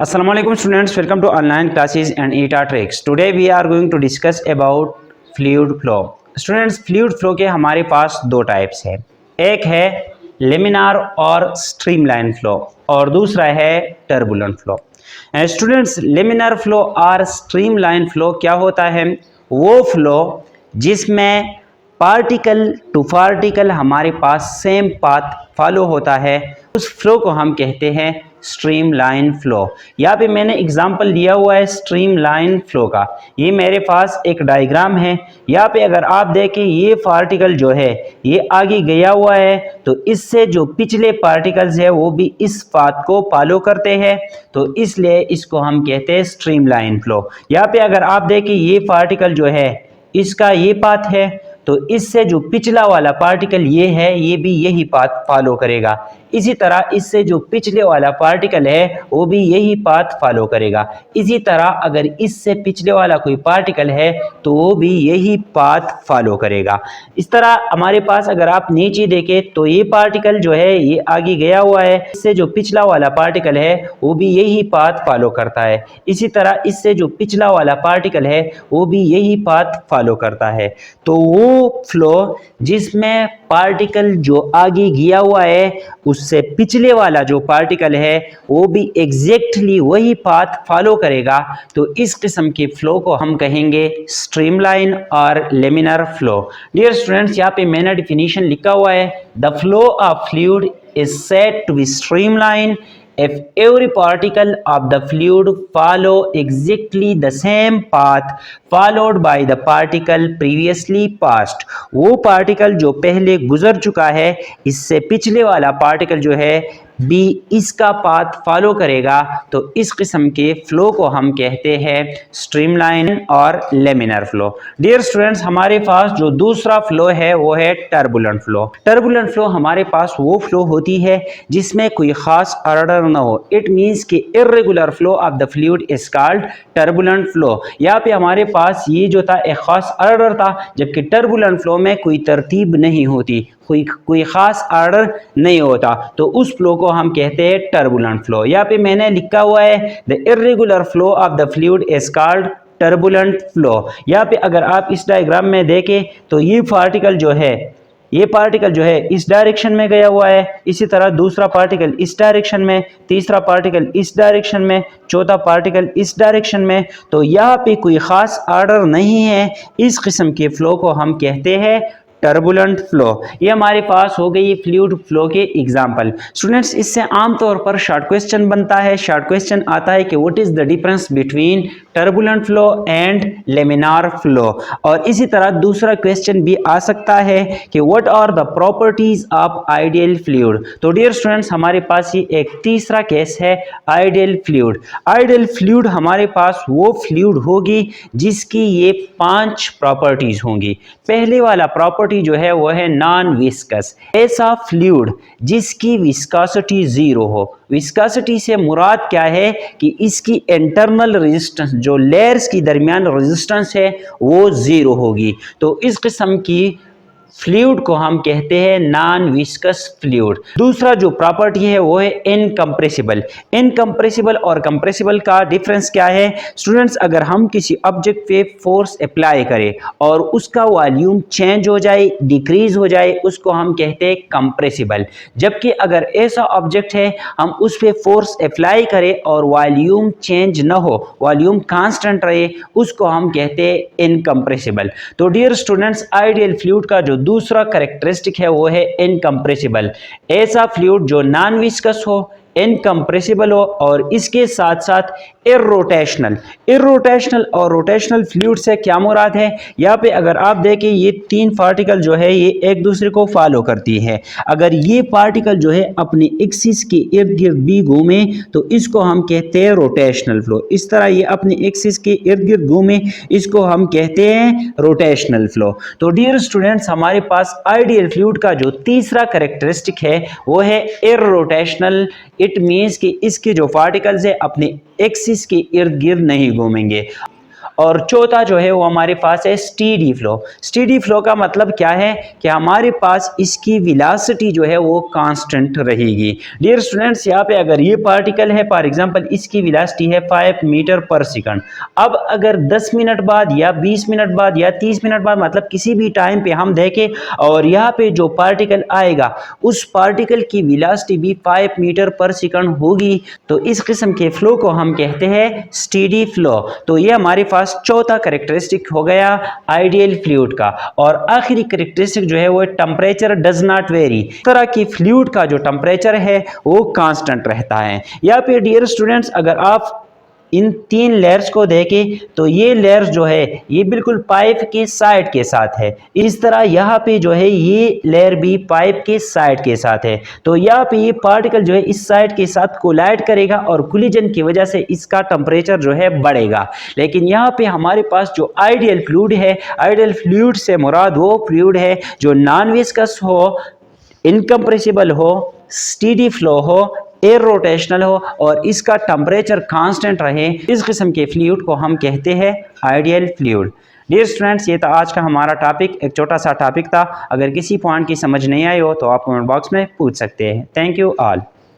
Assalamualaikum students, welcome to online classes and ETA tricks. Today we are going to discuss about fluid flow. Students, fluid flow के हमारे पास दो types है, एक है laminar और streamline flow और दूसरा है turbulent flow. Students, laminar flow और स्ट्रीमलाइन फ्लो क्या होता है? वो फ्लो जिसमें पार्टिकल टू पार्टिकल हमारे पास सेम पाथ फॉलो होता है, उस फ्लो को हम कहते हैं स्ट्रीमलाइन फ्लो. यहाँ पे मैंने एग्जांपल लिया हुआ है स्ट्रीमलाइन फ्लो का. ये मेरे पास एक डायग्राम है. यहाँ पे अगर आप देखें, ये पार्टिकल जो है ये आगे गया हुआ है, तो इससे जो पिछले पार्टिकल्स है वो भी इस पाथ को फॉलो करते हैं, तो इसलिए इसको हम कहते हैं स्ट्रीमलाइन फ्लो. यहाँ पे अगर आप देखें, ये पार्टिकल जो है इसका ये पाथ है, तो इससे जो पिछला वाला पार्टिकल ये है, ये भी यही पाथ फॉलो करेगा. इसी तरह इससे जो पिछले वाला पार्टिकल है वो भी यही पाथ फॉलो करेगा. इसी तरह अगर इससे पिछले वाला कोई पार्टिकल है तो वो भी यही पाथ फॉलो करेगा. इस तरह हमारे पास अगर आप नीचे देखें तो ये पार्टिकल जो है ये आगे गया हुआ है, इससे जो पिछला वाला पार्टिकल है वो भी यही पाथ फॉलो करता है. इसी तरह इससे जो पिछला वाला पार्टिकल है वो भी यही पाथ फॉलो करता है. तो वो फ्लो जिसमें पार्टिकल जो आगे गया हुआ है उससे पिछले वाला जो पार्टिकल है वो भी एग्जैक्टली वही पाथ फॉलो करेगा, तो इस किस्म के फ्लो को हम कहेंगे स्ट्रीमलाइन और लेमिनार फ्लो. डियर स्टूडेंट्स, यहाँ पे मैंने डिफिनीशन लिखा हुआ है, the flow of fluid is said to be streamline if every particle of the fluid follow exactly the same path followed by the particle previously passed. वो particle जो पहले गुजर चुका है, इससे पिछले वाला पार्टिकल जो है भी इसका पाथ फॉलो करेगा, तो इस किस्म के फ्लो को हम कहते हैं स्ट्रीमलाइन और लेमिनार फ्लो. डियर स्टूडेंट्स, हमारे पास जो दूसरा फ्लो है वो है टर्बुलेंट फ्लो. टर्बुलेंट फ्लो हमारे पास वो फ्लो होती है जिसमें कोई खास ऑर्डर ना हो. इट मीन्स कि irregular flow of the fluid is called turbulent flow. यहाँ पे हमारे पास ये जो था एक खास ऑर्डर था, जबकि टर्बुलेंट फ्लो में कोई तरतीब नहीं होती, कोई खास ऑर्डर नहीं होता, तो उस फ्लो को हम कहते हैं टर्बुलेंट फ्लो. यहाँ पे मैंने लिखा हुआ है the irregular flow of the fluid is called turbulent flow. यहाँ पे अगर आप इस डायग्राम में देखें तो ये पार्टिकल जो है इस डायरेक्शन में गया हुआ है, इसी तरह दूसरा पार्टिकल इस डायरेक्शन में, तीसरा पार्टिकल इस डायरेक्शन में, चौथा पार्टिकल इस डायरेक्शन में. तो यहाँ पे कोई खास ऑर्डर नहीं है. इस किस्म के फ्लो को हम कहते हैं टर्बुलेंट फ्लो. ये हमारे पास हो गई फ्लूइड फ्लो के एग्जांपल. स्टूडेंट्स, इससे आमतौर पर शॉर्ट क्वेश्चन बनता है. शॉर्ट क्वेश्चन आता है कि what is the difference between turbulent flow and laminar flow. और इसी तरह दूसरा क्वेश्चन भी आ सकता है कि what are the properties of ideal fluid. तो डियर स्टूडेंट्स, हमारे पास ये एक तीसरा केस है आइडियल फ्लूइड. आइडियल फ्लूइड हमारे पास वो फ्लूइड होगी जिसकी ये 5 प्रॉपर्टीज होंगी. पहले वाला प्रॉपर्टी जो है वो है नॉन विस्कस. ऐसा फ्लूइड जिसकी विस्कोसिटी 0 हो. विस्कोसिटी से मुराद क्या है कि इसकी इंटरनल रेजिस्टेंस, जो लेयर्स की दरमियान रेजिस्टेंस है, वो 0 होगी. तो इस किस्म की फ्लूइड को हम कहते हैं नॉन विस्कस फ्लूइड. दूसरा जो प्रॉपर्टी है वो है इनकम्प्रेसिबल. इनकम्प्रेसिबल और कंप्रेसिबल का डिफरेंस क्या है? स्टूडेंट्स, अगर हम किसी ऑब्जेक्ट पे फोर्स अप्लाई करें और उसका वॉल्यूम चेंज हो जाए, डिक्रीज हो जाए, उसको हम कहते हैं कंप्रेसिबल. जबकि अगर ऐसा ऑब्जेक्ट है हम उस पे फोर्स अप्लाई करें और वॉल्यूम चेंज ना हो, वॉल्यूम कांस्टेंट रहे, उसको हम कहते हैं इनकम्प्रेसिबल. तो डियर स्टूडेंट्स, आइडियल फ्लूइड का जो दूसरा कैरेक्टरिस्टिक है वो है इनकम्प्रेसिबल. ऐसा फ्लूइड जो नॉन विस्कस हो, इनकम्प्रेसिबल हो और इसके साथ साथ इर्रोटेशनल. इर्रोटेशनल और रोटेशनल फ्लूइड से क्या मुराद है? यहाँ पे अगर आप देखें, ये 3 पार्टिकल जो है ये एक दूसरे को फॉलो करती है. अगर ये पार्टिकल जो है अपने एक्सिस के इर्द गिर्द भी घूमे तो इसको हम कहते हैं रोटेशनल फ्लो. इस तरह ये अपने एक्सिस के इर्द गिर्द घूमे, इसको हम कहते हैं रोटेशनल फ्लो. तो डियर स्टूडेंट्स, हमारे पास आइडियल फ्लूइड का जो तीसरा कैरेक्टरिस्टिक है वो है इर्रोटेशनल. इट मीन्स कि इसके जो पार्टिकल्स है अपने एक्सिस के इर्द गिर्द नहीं घूमेंगे. और चौथा जो है वो हमारे पास है स्टीडी फ्लो। स्टीडी फ्लो का मतलब क्या है कि हमारे पास इसकी वेलोसिटी जो है वो कांस्टेंट रहेगी। डियर स्टूडेंट्स, यहाँ पे अगर ये पार्टिकल है, फॉर एग्जांपल इसकी वेलोसिटी है 5 मीटर पर सेकंड। अब अगर 10 मिनट बाद या 20 मिनट बाद या 30 मिनट बाद, मतलब किसी भी टाइम पे हम देखें और यहाँ पे जो पार्टिकल आएगा उस पार्टिकल की वेलोसिटी भी 5 मीटर पर सेकंड होगी, तो इस किस्म के फ्लो को हम कहते हैं स्टीडी फ्लो। तो ये हमारे पास चौथा कैरेक्टरिस्टिक हो गया आइडियल फ्लूइड का। और आखिरी कैरेक्टरिस्टिक जो है वो टेम्परेचर डज नॉट वेरी। इस तरह की फ्लूइड का जो टेम्परेचर है वो कांस्टेंट रहता है। यहाँ पे डियर स्टूडेंट्स, अगर आप इन 3 लेयर्स को देखें तो ये लेयर्स जो है ये बिल्कुल पाइप के साइड के साथ है। इस तरह यहाँ पे जो है ये लेयर भी पाइप के साइड के साथ है। तो यहाँ पे ये पार्टिकल जो है इस साइड के साथ कोलाइड करेगा और कोलिजन की वजह से इसका टेम्परेचर जो है बढ़ेगा। लेकिन यहाँ पे हमारे पास जो आइडियल फ्लूइड है, आइडियल फ्लूइड से मुराद वो फ्लूइड है जो नॉन विस्कस हो, इनकम्प्रेसिबल हो, स्टीडी फ्लो हो, एयर रोटेशनल हो और इसका टेम्परेचर कांस्टेंट रहे। इस किस्म के फ्लूइड को हम कहते हैं आइडियल फ्लूइड। डियर स्टूडेंट्स, ये था आज का हमारा टॉपिक, एक छोटा सा टॉपिक था। अगर किसी पॉइंट की समझ नहीं आई हो तो आप कमेंट बॉक्स में पूछ सकते हैं। Thank you all.